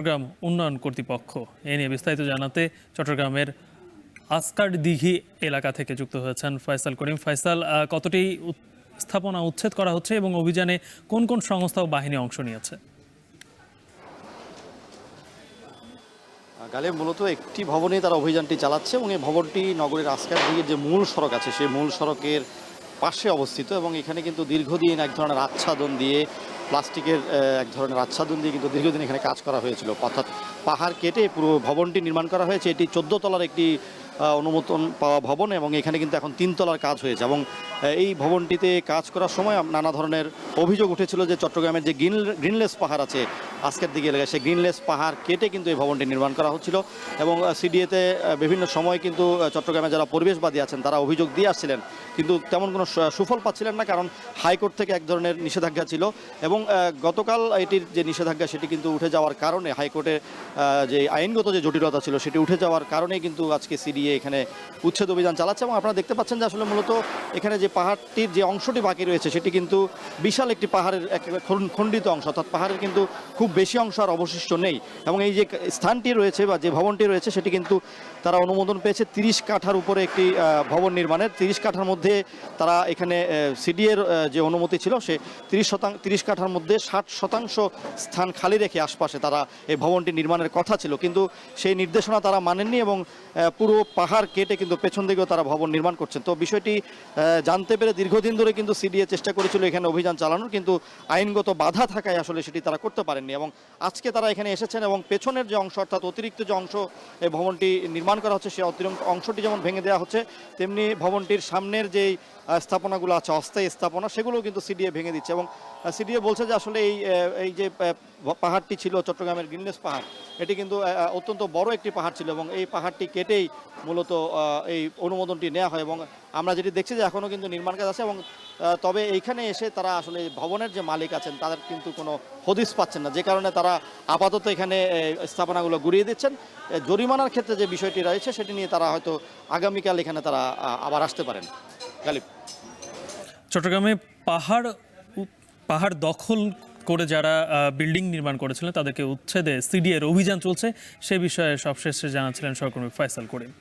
চট্টগ্রাম উন্নয়ন কর্তৃপক্ষ এ নিয়ে বিস্তারিত জানাতে চট্টগ্রামের আসকার দিঘি এলাকা থেকে যুক্ত হয়েছেন ফয়সাল করিম। ফয়সাল, কতটি স্থাপনা উচ্ছেদ করা হচ্ছে এবং অভিযানে কোন কোন সংস্থা ও বাহিনী অংশ নিয়েছে? গালে মূলত একটি ভবনে তারা অভিযানটি চালাচ্ছে এবং এই ভবনটি নগরের আসকার দিঘির যে মূল সড়ক আছে সেই মূল সড়কের পাশে অবস্থিত এবং এখানে কিন্তু দীর্ঘদিন এক ধরনের আচ্ছাদন দিয়ে প্লাস্টিকের এক ধরনের আচ্ছাদন দিয়ে কিন্তু দীর্ঘদিন এখানে কাজ করা হয়েছিল, অর্থাৎ পাহাড় কেটে পুরো ভবনটি নির্মাণ করা হয়েছে। এটি 14 তলার একটি অনুমোদন পাওয়া ভবন এবং এখানে কিন্তু এখন 3 তলার কাজ হয়েছে এবং এই ভবনটিতে কাজ করার সময় নানা ধরনের অভিযোগ উঠেছিল যে চট্টগ্রামের যে গ্রিনলেস পাহাড় আছে আজকের দিকে এলাকায়, সেই গ্রিনলেস পাহাড় কেটে কিন্তু এই ভবনটি নির্মাণ করা হচ্ছিল এবং সিডিএতে বিভিন্ন সময় কিন্তু চট্টগ্রামে যারা পরিবেশবাদী আছেন তারা অভিযোগ দিয়ে আসছিলেন, কিন্তু তেমন কোনো সুফল পাচ্ছিলেন না, কারণ হাইকোর্ট থেকে এক ধরনের নিষেধাজ্ঞা ছিল এবং গতকাল এটির যে নিষেধাজ্ঞা সেটি কিন্তু উঠে যাওয়ার কারণে হাইকোর্টে যে আইনগত যে জটিলতা ছিল সেটি উঠে যাওয়ার কারণেই কিন্তু আজকে সিডিএ এখানে উচ্ছেদ অভিযান চালাচ্ছে এবং আপনারা দেখতে পাচ্ছেন যে আসলে মূলত এখানে যে পাহাড়টির যে অংশটি বাকি রয়েছে সেটি কিন্তু বিশাল একটি পাহাড়ের খণ্ডিত অংশ, অর্থাৎ পাহাড়ের কিন্তু খুব বেশি অংশ আর অবশিষ্ট নেই এবং এই যে স্থানটি রয়েছে বা যে ভবনটি রয়েছে সেটি কিন্তু তারা অনুমোদন পেয়েছে 30 কাঠার উপরে একটি ভবন নির্মাণের। 30 কাঠার মধ্যে তারা এখানে সিডিএর যে অনুমতি ছিল সে 30 কাঠার মধ্যে 60% স্থান খালি রেখে আশপাশে তারা এই ভবনটি নির্মাণের কথা ছিল, কিন্তু সেই নির্দেশনা তারা মানেননি এবং পুরো পাহাড় কেটে কিন্তু পেছন দিকেও তারা ভবন নির্মাণ করছেন। তো বিষয়টি জানতে পেরে দীর্ঘদিন ধরে কিন্তু সিডিএ চেষ্টা করেছিল এখানে অভিযান চালানোর, কিন্তু আইনগত বাধা থাকায় আসলে সেটি তারা করতে পারেননি এবং আজকে তারা এখানে এসেছেন এবং পেছনের যে অংশ অর্থাৎ অতিরিক্ত যে অংশ এই ভবনটি নির্মাণ করা হচ্ছে সেই অতিরিক্ত অংশটি যেমন ভেঙে দেওয়া হচ্ছে তেমনি ভবনটির সামনের যেই স্থাপনাগুলো আছে অস্থায়ী স্থাপনা সেগুলোও কিন্তু সিডিএ ভেঙে দিচ্ছে এবং সিডিএ বলছে যে আসলে এই যে পাহাড়টি ছিল চট্টগ্রামের গ্রিনলেস পাহাড়, এটি কিন্তু অত্যন্ত বড় একটি পাহাড় ছিল এবং এই পাহাড়টি কেটেই মূলত এই অনুমোদনটি নেওয়া হয় এবং আমরা যেটি দেখছি যে এখনও কিন্তু নির্মাণ কাজ আছে এবং তবে এইখানে এসে তারা আসলে ভবনের যে মালিক আছেন তাদের কিন্তু কোনো হদিস পাচ্ছেন না, যে কারণে তারা আপাতত এখানে স্থাপনাগুলো গুড়িয়ে দিচ্ছেন। জরিমানার ক্ষেত্রে যে বিষয়টি রয়েছে সেটি নিয়ে তারা হয়তো আগামীকাল এখানে তারা আবার আসতে পারেন। গালিব, চট্টগ্রামে পাহাড় দখল করে যারা বিল্ডিং নির্মাণ করেছিলেন তাদেরকে উচ্ছেদে সিডিএর অভিযান চলছে, সে বিষয়ে সবশেষে জানাচ্ছিলেন সহকর্মী ফয়সাল করিম।